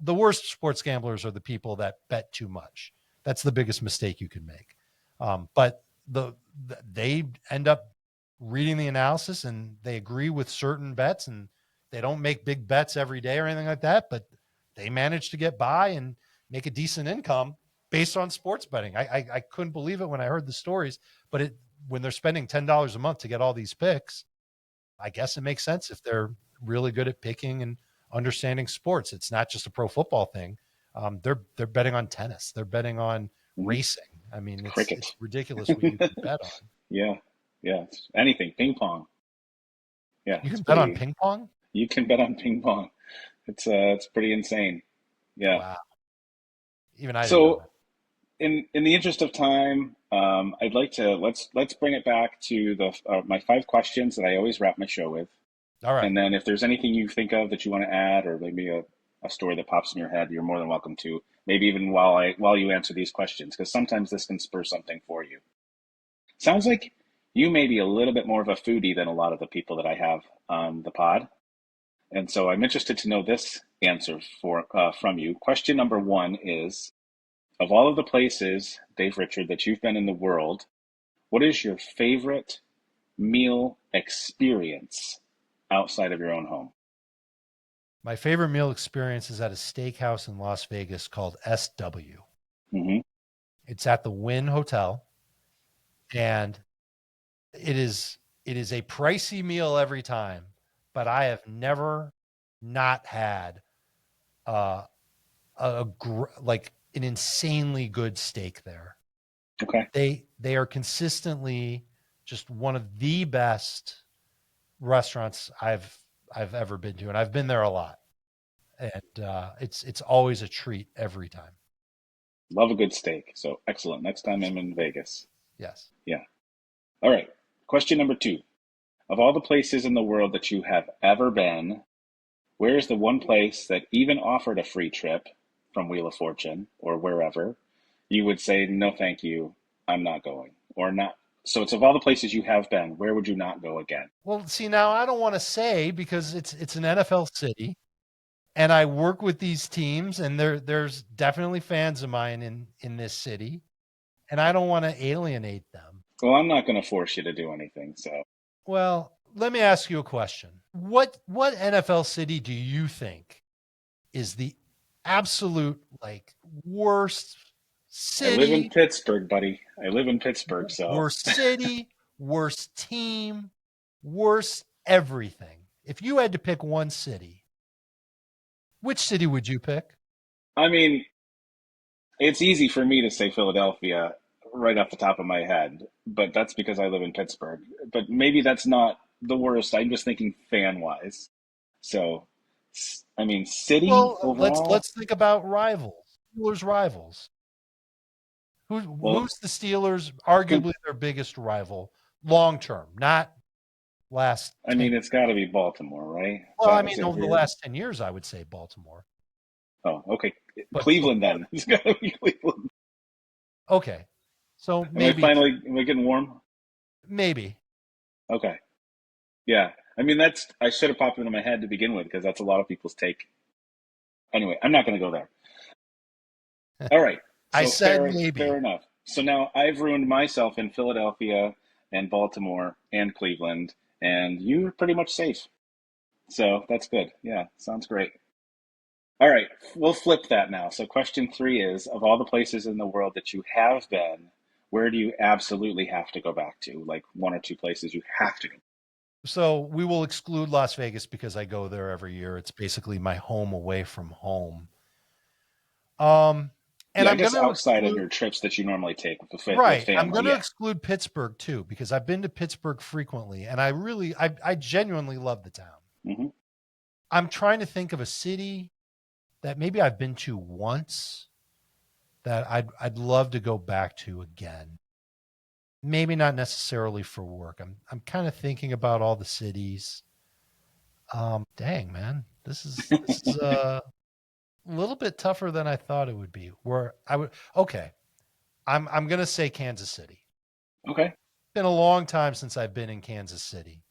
The worst sports gamblers are the people that bet too much. That's the biggest mistake you can make. But they end up reading the analysis and they agree with certain bets, and they don't make big bets every day or anything like that, but they manage to get by and make a decent income based on sports betting. I couldn't believe it when I heard the stories, but when they're spending $10 a month to get all these picks, I guess it makes sense if they're really good at picking and understanding sports. It's not just a pro football thing. They're betting on tennis. They're betting on Hmm. racing. I mean, it's Cricket. ridiculous what you can bet on. Yeah. Yeah. Anything. Ping pong. Yeah. You It's can bet on pretty, ping pong. you can bet on ping pong. It's pretty insane. Yeah. Wow, even I didn't know So that. in the interest of time, I'd like to let's bring it back to the my 5 questions that I always wrap my show with, All right. and then if there's anything you think of that you want to add, or maybe a story that pops in your head, you're more than welcome to. Maybe even while you answer these questions, because sometimes this can spur something for you. Sounds like you may be a little bit more of a foodie than a lot of the people that I have on the pod, and so I'm interested to know this answer from you. Question number one is: of all of the places, Dave Richard, that you've been in the world, what is your favorite meal experience outside of your own home? My favorite meal experience is at a steakhouse in Las Vegas called SW. Hmm. It's at the Wynn Hotel, and it is a pricey meal every time, but I have never not had uh, like an insanely good steak there. Okay. They are consistently just one of the best restaurants I've ever been to, and I've been there a lot. And it's always a treat every time. Love a good steak. So excellent. Next time I'm in Vegas. Yes. Yeah. All right. Question number two. Of all the places in the world that you have ever been, where is the one place that even offered a free trip from Wheel of Fortune or wherever you would say, no, thank you, I'm not going or not? So it's of all the places you have been, where would you not go again? Well, see, now I don't want to say because it's an NFL city, and I work with these teams, and there's definitely fans of mine in this city, and I don't want to alienate them. Well, I'm not going to force you to do anything. So Well, let me ask you a question. What NFL city do you think is the absolute like worst I live in city, Pittsburgh, buddy. I live in Pittsburgh. So worst city, worst team, worst everything? If you had to pick one city, which city would you pick? I mean, it's easy for me to say Philadelphia right off the top of my head, but that's because I live in Pittsburgh. But maybe that's not the worst. I'm just thinking fan wise. So, I mean, city Well, overall. let's think about rivals. Steelers rivals. Well, Who's the Steelers? then, Arguably their biggest rival, long term, not last I 10. mean, it's got to be Baltimore, right? Well, I Is mean, it over the weird? last 10 years, I would say Baltimore. Oh, okay. But Cleveland before, then. It's got to be Cleveland. okay. So maybe, Am I getting warm? maybe. Okay. Yeah. I mean, I should have popped it into my head to begin with because that's a lot of people's take. Anyway, I'm not going to go there. All right. I So said fair maybe. enough. So now I've ruined myself in Philadelphia and Baltimore and Cleveland, and you're pretty much safe. So that's good. Yeah, sounds great. All right, we'll flip that now. So question three is, of all the places in the world that you have been, where do you absolutely have to go back to? Like one or two places you have to go. So we will exclude Las Vegas because I go there every year. It's basically my home away from home. Um, and Yeah, I I'm going guess to outside of exclude, your trips that you normally take with right. I'm family. going to Yeah. exclude Pittsburgh too, because I've been to Pittsburgh frequently and I genuinely love the town. Hmm. I'm trying to think of a city that maybe I've been to once that I'd love to go back to again. Maybe not necessarily for work. I'm kind of thinking about all the cities. Dang man, this is a little bit tougher than I thought it would be. Where I would okay, I'm gonna say Kansas City. Okay. Been a long time since I've been in Kansas City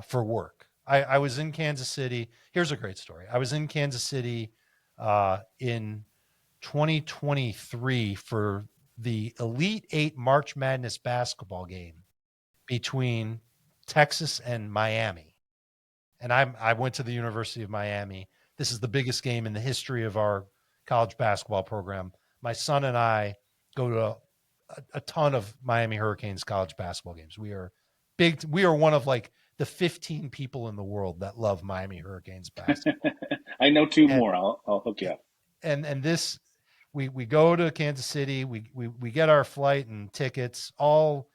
for work. I was in Kansas City. Here's a great story. I was in Kansas City in 2023 for the Elite Eight March Madness basketball game between Texas and Miami. And I went to the University of Miami. This is the biggest game in the history of our college basketball program. My son and I go to a ton of Miami Hurricanes college basketball games. We are big. We are one of like the 15 people in the world that love Miami Hurricanes basketball. I know two And more. I'll hook you up. and this we go to Kansas City, we get our flight and tickets all,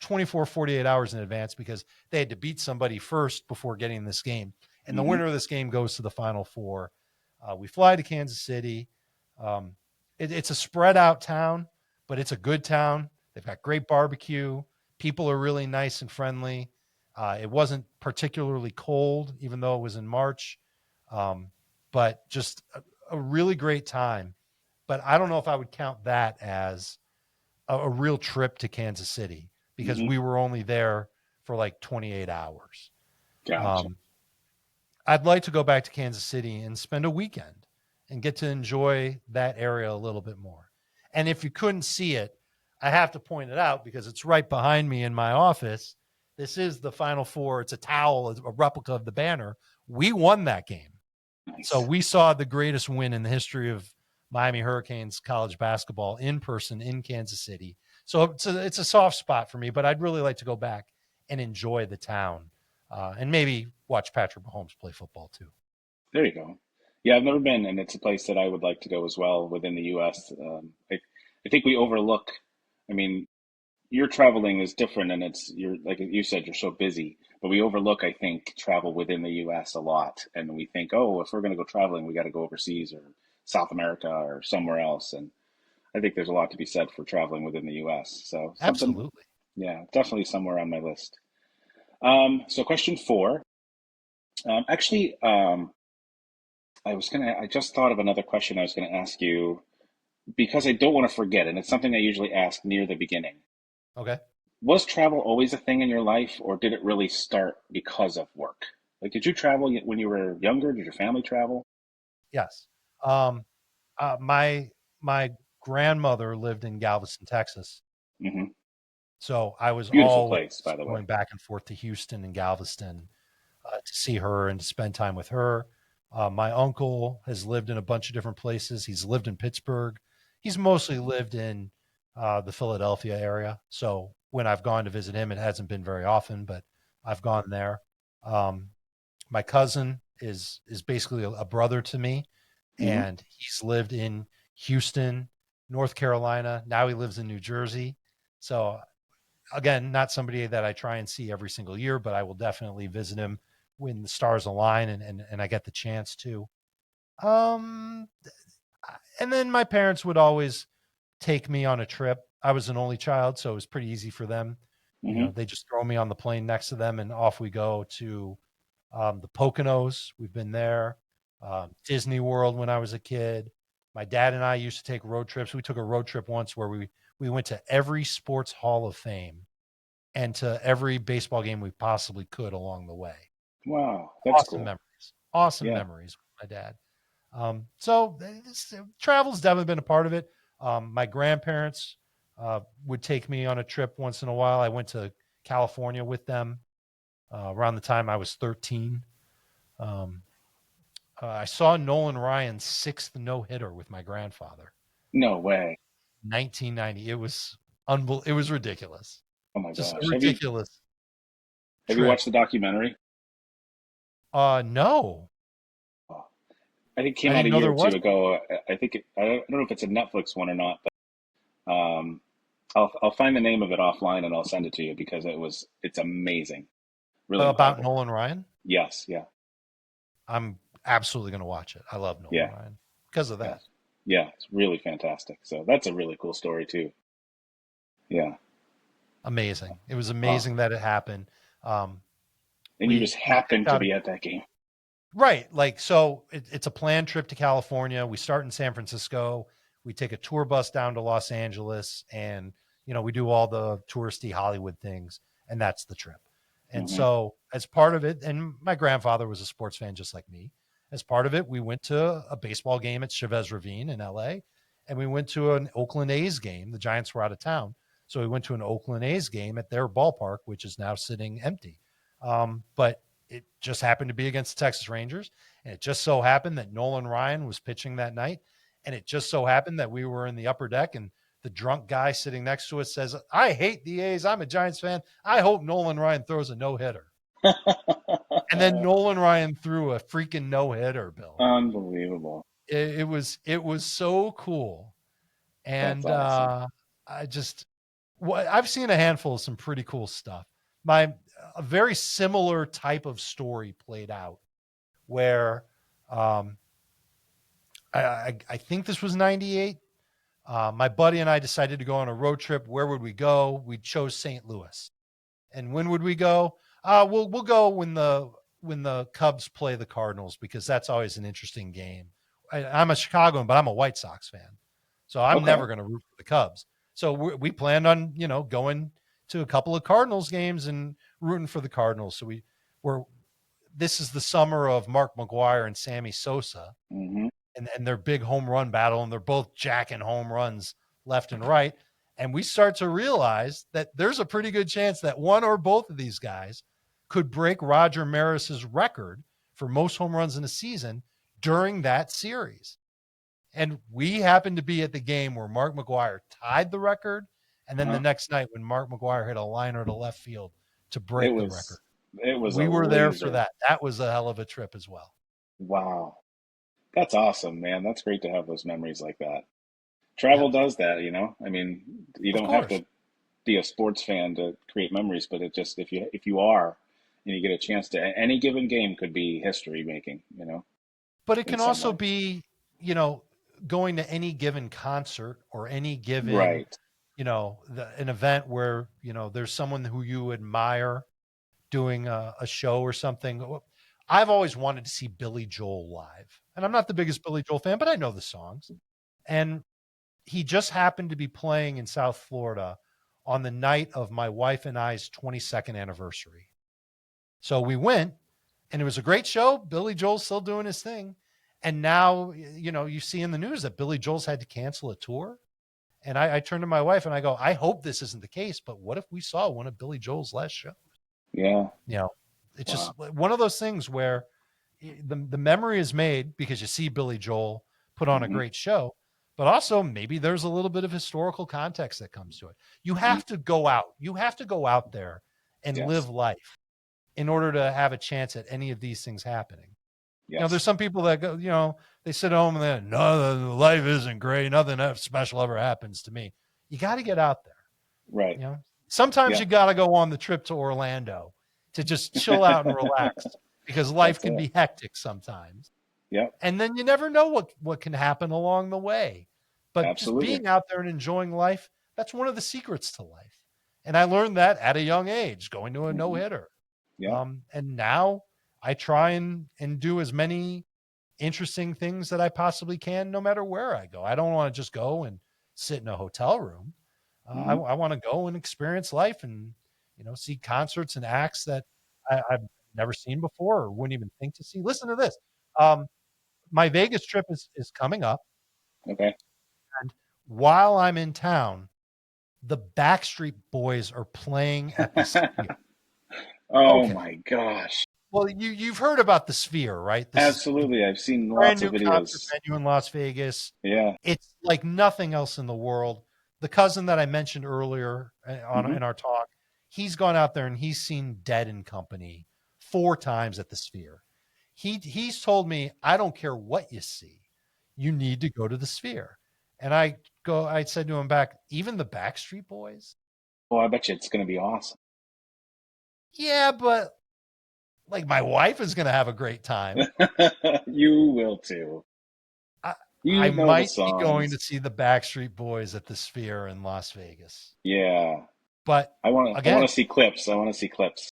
24 48 hours in advance because they had to beat somebody first before getting this game. And the Hmm. winner of this game goes to the final four. We fly to Kansas City. Um, it's a spread out town, but it's a good town. They've got great barbecue. People are really nice and friendly. It wasn't particularly cold, even though it was in March. Um, but just a really great time. But I don't know if I would count that as a real trip to Kansas City because Hmm. we were only there for like 28 hours. Gotcha. Um, I'd like to go back to Kansas City and spend a weekend and get to enjoy that area a little bit more. And if you couldn't see it, I have to point it out because it's right behind me in my office. This is the Final Four. It's a towel, a replica of the banner. We won that game. So Nice. we saw the greatest win in the history of Miami Hurricanes college basketball in person in Kansas City. So it's a soft spot for me, but I'd really like to go back and enjoy the town and maybe watch Patrick Mahomes play football too. There you go. Yeah, I've never been, and it's a place that I would like to go as well within the U.S. I think we overlook. I mean, your traveling is different, and you're like you said, you're so busy. But we overlook, I think, travel within the U.S. a lot, and we think, oh, if we're going to go traveling, we got to go overseas or South America or somewhere else. And I think there's a lot to be said for traveling within the U.S. So something, Absolutely. yeah, definitely somewhere on my list. So question four. Actually, I just thought of another question I was gonna ask you because I don't want to forget, and it's something I usually ask near the beginning. Okay. Was travel always a thing in your life, or did it really start because of work? Like, did you travel when you were younger? Did your family travel? Yes. Um, my grandmother lived in Galveston, Texas, Hmm. so I was Beautiful always place, by the way. going back and forth to Houston and Galveston to see her and to spend time with her. My uncle has lived in a bunch of different places. He's lived in Pittsburgh. He's mostly lived in the Philadelphia area. So when I've gone to visit him, it hasn't been very often, but I've gone there. Um, my cousin is basically a brother to me, Hmm. and he's lived in Houston, North Carolina. Now he lives in New Jersey. So again, not somebody that I try and see every single year, but I will definitely visit him when the stars align and I get the chance to. Um, and then my parents would always take me on a trip. I was an only child, so it was pretty easy for them. You know, Hmm. they just throw me on the plane next to them and off we go to the Poconos. We've been there. Disney World when I was a kid. My dad and I used to take road trips. We took a road trip once where we went to every sports hall of fame and to every baseball game we possibly could along the way. Wow, that's Awesome cool. memories. Awesome Yeah. memories with my dad. Travel's definitely been a part of it. My grandparents would take me on a trip once in a while. I went to California with them around the time I was 13. Um, I saw Nolan Ryan's sixth no hitter with my grandfather, No way. 1990. It was ridiculous, Oh my just a gosh. ridiculous Have you trip. watched the documentary? No, Oh, I think it I came out didn't a know year there or was two one. ago. I don't know if it's a Netflix one or not, but I'll find the name of it offline and I'll send it to you because it's amazing. Really About incredible. Nolan Ryan. Yes, yeah, I'm absolutely going to watch it. I love Nolan yeah, Ryan because of that. yes, yeah. It's really fantastic. So that's a really cool story too. Yeah. Amazing. It was Oh, amazing that it happened. Um, and you just we picked happened to out a be at that game. right. Like, so it's a planned trip to California. We start in San Francisco. We take a tour bus down to Los Angeles and, we do all the touristy Hollywood things. And that's the trip. And Hmm. so, as part of it, and my grandfather was a sports fan just like me. As part of it, we went to a baseball game at Chavez Ravine in LA. And we went to an Oakland A's game. The Giants were out of town. So we went to an Oakland A's game at their ballpark, which is now sitting empty. But it just happened to be against the Texas Rangers. And it just so happened that Nolan Ryan was pitching that night. And it just so happened that we were in the upper deck and the drunk guy sitting next to us says, I hate the A's. I'm a Giants fan. I hope Nolan Ryan throws a no hitter. And then Nolan Ryan threw a freaking no hitter, Bill. Unbelievable. It was so cool. That's And awesome. I just, I've seen a handful of some pretty cool stuff. My A very similar type of story played out where um, I think this was 98. My buddy and I decided to go on a road trip. Where would we go? We chose St. Louis. And when would we go? We'll go when the Cubs play the Cardinals because that's always an interesting game. I'm a Chicagoan, but I'm a White Sox fan, so I'm Okay. never going to root for the Cubs. So we planned on going to a couple of Cardinals games and rooting for the Cardinals. So we're this is the summer of Mark McGwire and Sammy Sosa, Mm-hmm. and their big home run battle, and they're both jacking home runs left and right. And we start to realize that there's a pretty good chance that one or both of these guys could break Roger Maris's record for most home runs in a season during that series. And we happened to be at the game where Mark McGwire tied the record. And then the Uh-huh. next night when Mark McGwire hit a liner to left field to It break the record. was it was a We were there for laser. that. That was a hell of a trip as well. Wow. That's awesome, man. That's great to have those memories like that. Yeah, Travel does that, you know? I mean, you of don't have course. to be a sports fan to create memories, but it just if you are and you get a chance to any given game could be history making, you know, But it in can some also way. be, you know, going to any given concert or any given, Right. an event where, there's someone who you admire doing a show or something. I've always wanted to see Billy Joel live. And I'm not the biggest Billy Joel fan, but I know the songs. And he just happened to be playing in South Florida on the night of my wife and I's 22nd anniversary. So we went, and it was a great show. Billy Joel's still doing his thing. And now, you see in the news that Billy Joel's had to cancel a tour. And I turned to my wife and I go, I hope this isn't the case, but what if we saw one of Billy Joel's last shows? Yeah. You know, it's just Wow. one of those things where the memory is made because you see Billy Joel put on a Hmm. great show, but also maybe there's a little bit of historical context that comes to it. You Hmm. have to go out. You have to go out there and live Yes. life in order to have a chance at any of these things happening. There's Yes. some people that go, they sit at home and they no, life isn't great. Nothing special ever happens to me. You got to get out there. Right. You know, sometimes Yeah. you got to go on the trip to Orlando to just chill out and relax because life That's can it. be hectic sometimes. Yep. And then you never know what can happen along the way. But just Absolutely. being out there and enjoying life, that's one of the secrets to life. And I learned that at a young age, going to a no Hmm. hitter. Yeah. And now I try and do as many interesting things that I possibly can, no matter where I go. I don't want to just go and sit in a hotel room. Hmm. I want to go and experience life and, see concerts and acts that I've never seen before or wouldn't even think to see. Listen to this. Um, my Vegas trip is coming up. Okay. And while I'm in town, the Backstreet Boys are playing at the Sphere. Oh Okay. my gosh. Well, you've heard about the Sphere, right? This is the Absolutely. I've seen brand lots of new concert videos. venue in Las Vegas. Yeah. It's like nothing else in the world. The cousin that I mentioned earlier Hmm. in our talk, he's gone out there and he's seen Dead and Company 4 times at the Sphere. He's told me, I don't care what you see, you need to go to the Sphere. And I said to him back, even the Backstreet Boys? Oh, I bet you it's going to be awesome. Yeah, but like my wife is going to have a great time. You will too. I, You I know the might be going songs. to see the Backstreet Boys at the Sphere in Las Vegas. Yeah. But I want again, to see clips. I want to see clips.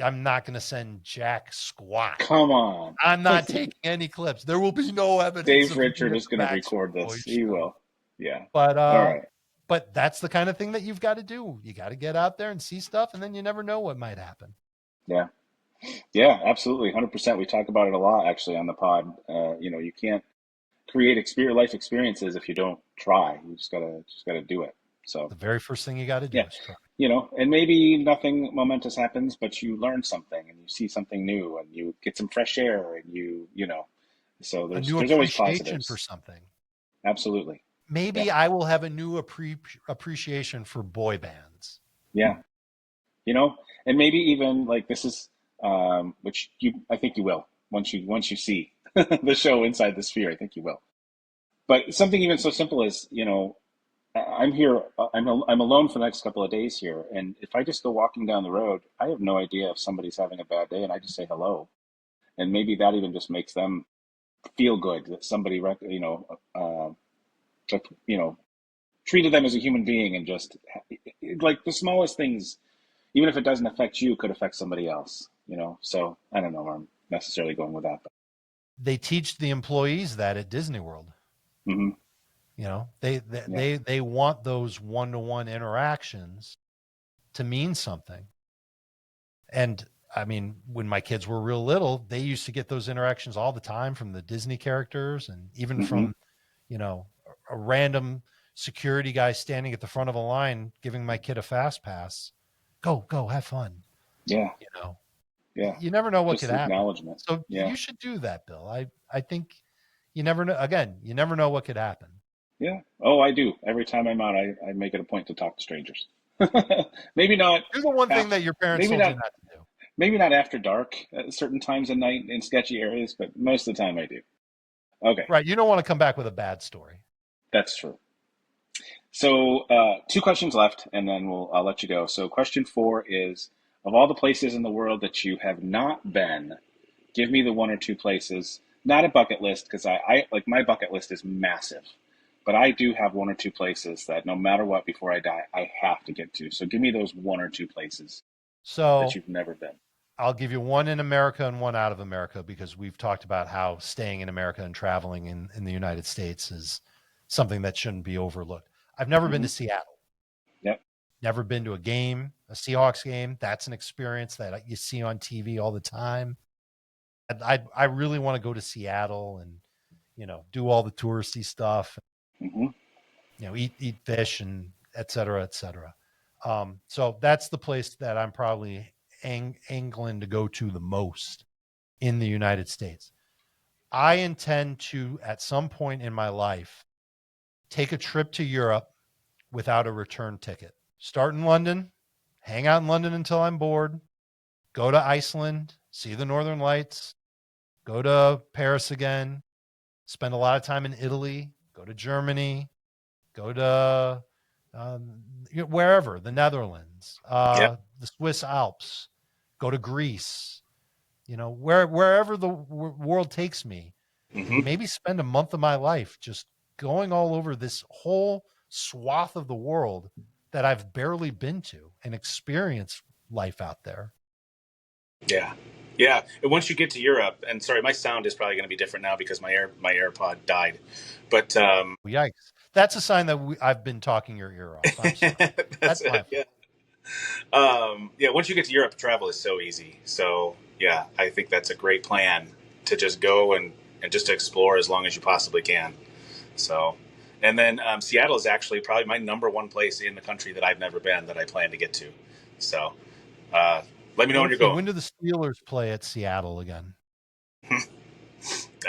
I'm not going to send Jack squat. Come on. I'm not taking any clips. There will be no evidence Dave of me Richard at is the going to Backstreet record this. Boys He show. will. Yeah. But All right. that's the kind of thing that you've got to do. You got to get out there and see stuff, and then you never know what might happen. Yeah. Yeah, absolutely. 100%. We talk about it a lot actually on the pod. You can't create life experiences if you don't try. You just gotta do it. So, The very first thing you got to do yeah. is try. And maybe nothing momentous happens, but you learn something and you see something new and you get some fresh air and so A there's new there's always appreciation for positives. something. Absolutely. Yeah. Maybe I will have a new appreciation for boy bands. Yeah. you know, and maybe even like this is, which I think you will once you see the show Inside the Sphere. I think you will. But something even so simple as, I'm here, I'm alone for the next couple of days here, and if I just go walking down the road, I have no idea if somebody's having a bad day, and I just say hello, and maybe that even just makes them feel good that somebody, took, treated them as a human being and just like the smallest things, even if it doesn't affect you, could affect somebody else. So I don't know where I'm necessarily going with that. But, They teach the employees that at Disney World. hmm Yeah. They want those one-to-one interactions to mean something. And I mean, when my kids were real little, they used to get those interactions all the time from the Disney characters and even hmm from, a random security guy standing at the front of a line giving my kid a fast pass. Go, have fun. Yeah. You know, Yeah. you never know what Just could happen. acknowledgement. So Yeah. you should do that, Bill. I think you never know. Again, you never know what could happen. Yeah. Oh, I do. Every time I'm out, I make it a point to talk to strangers. Maybe not Do the one thing after, that your parents maybe told you not, not to do. maybe not after dark at certain times of night in sketchy areas, but most of the time I do. Okay. Right. You don't want to come back with a bad story. That's true. So, two questions left, and then I'll let you go. So, question four is: of all the places in the world that you have not been, give me the one or two places. Not a bucket list, because I like my bucket list is massive, but I do have one or two places that no matter what, before I die, I have to get to. So, give me those one or two places that So you've never been. I'll give you one in America and one out of America because we've talked about how staying in America and traveling in the United States is something that shouldn't be overlooked. I've never been Hmm. to Seattle, Yep. never been to a game, a Seahawks game. That's an experience that you see on TV all the time. I really want to go to Seattle and, do all the touristy stuff, Hmm. eat fish and et cetera, et cetera. So that's the place that I'm probably angling to go to the most in the United States. I intend to, at some point in my life, take a trip to Europe without a return ticket. Start in London, hang out in London until I'm bored, go to Iceland, see the Northern Lights, go to Paris again, spend a lot of time in Italy, go to Germany, go to um, wherever, the Netherlands, Yep. the Swiss Alps, go to Greece, wherever the world takes me, and Hmm. maybe spend a month of my life just going all over this whole swath of the world that I've barely been to and experience life out there. Yeah. Yeah. And once you get to Europe, and sorry, my sound is probably going to be different now because my AirPod died. But Yikes. That's a sign that I've been talking your ear off. I'm sorry. that's That's my it. Yeah. fault. Yeah. Once you get to Europe, travel is so easy. So yeah, I think that's a great plan to just go and just to explore as long as you possibly can. So, and then Seattle is actually probably my number one place in the country that I've never been that I plan to get to. So, uh, let me know when you're Okay. going. When do the Steelers play at Seattle again?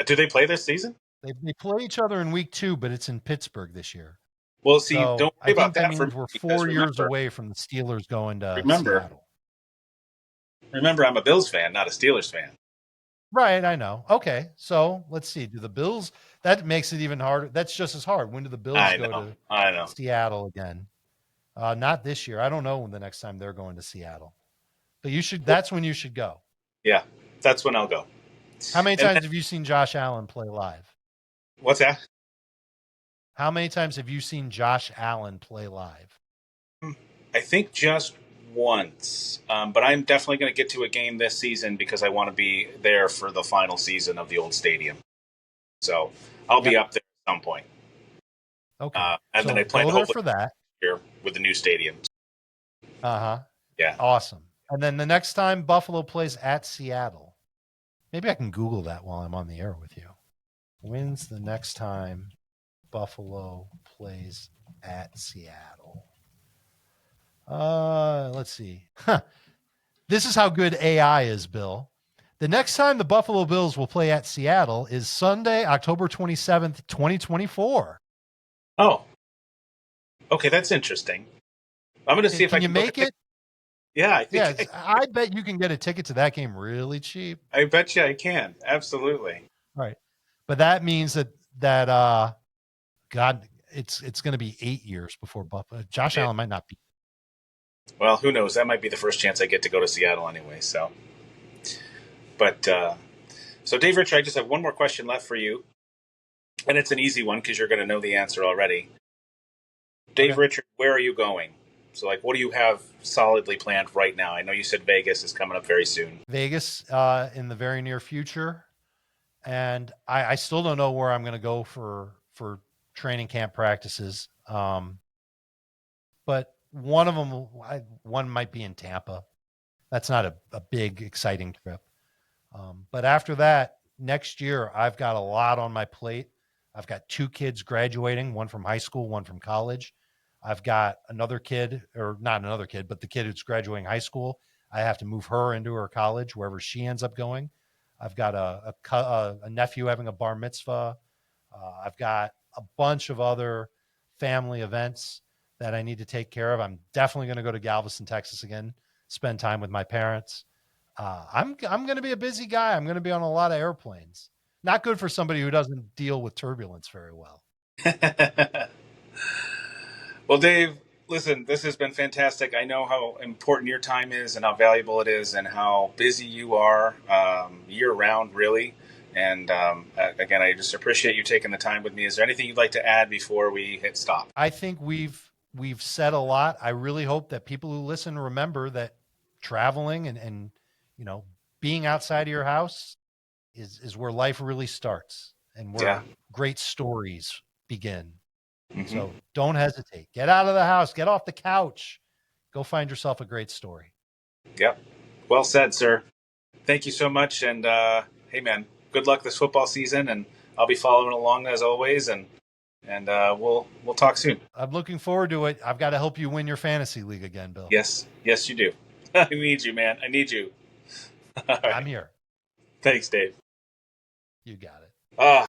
Do they play this season? They play each other in week 2, but it's in Pittsburgh this year. Well, see, So don't I worry about think that that for means me we're because 4 years away from the Steelers going to remember, Seattle. remember, I'm a Bills fan, not a Steelers fan. Right, I know. Okay, so let's see. Do the Bills? That makes it even harder. That's just as hard. When do the Bills I go know, to I know. Seattle again? Not this year. I don't know when the next time they're going to Seattle. But you should. That's when you should go. Yeah, that's when I'll go. How many And times then, have you seen Josh Allen play live? what's that? How many times have you seen Josh Allen play live? I think just once, but I'm definitely going to get to a game this season because I want to be there for the final season of the old stadium. So I'll be Yep. up there at some point. Okay. And then So I plan go to there hopefully for that. here with the new stadium. Uh huh. Yeah. Awesome. And then the next time Buffalo plays at Seattle, maybe I can Google that while I'm on the air with you. When's the next time Buffalo plays at Seattle? Let's see. Huh. This is how good AI is, Bill. The next time the Buffalo Bills will play at Seattle is Sunday, October 27th, 2024. Oh, okay, that's interesting. I'm going to see if I Can you can book a make ticket. it? Yeah, I think Yes, I bet you can get a ticket to that game really cheap. I bet you I can. Absolutely. Right. But that means that God, it's going to be 8 years before Buffalo. Josh Yeah. Allen might not be. Well, who knows? That might be the first chance I get to go to Seattle anyway. So, but so Dave Rich, I just have one more question left for you, and it's an easy one because you're going to know the answer already. Dave Okay. Richard, where are you going? So, like, what do you have solidly planned right now? I know you said Vegas is coming up very soon. Vegas in the very near future, and I still don't know where I'm going to go for training camp practices. But one of them, one might be in Tampa. That's not a big exciting trip. But after that, next year, I've got a lot on my plate. I've got two kids graduating, one from high school, one from college. I've got another kid, or not another kid, but the kid who's graduating high school. I have to move her into her college, wherever she ends up going. I've got a nephew having a bar mitzvah. I've got a bunch of other family events that I need to take care of. I'm definitely going to go to Galveston, Texas again, spend time with my parents. I'm going to be a busy guy. I'm going to be on a lot of airplanes. Not good for somebody who doesn't deal with turbulence very well. Well, Dave, listen, this has been fantastic. I know how important your time is and how valuable it is and how busy you are year round, really. And again, I just appreciate you taking the time with me. Is there anything you'd like to add before we hit stop? I think we've said a lot. I really hope that people who listen remember that traveling and being outside of your house is where life really starts and Yeah. where great stories begin. Mm-hmm. So don't hesitate. Get out of the house. Get off the couch. Go find yourself a great story. Yep. Well said, sir. Thank you so much. And hey, man, good luck this football season. And I'll be following along as always. And we'll talk soon. I'm looking forward to it. I've got to help you win your fantasy league again, Bill. Yes, you do. I need you, man. I need you. I'm here. Thanks, Dave. You got it. Ah.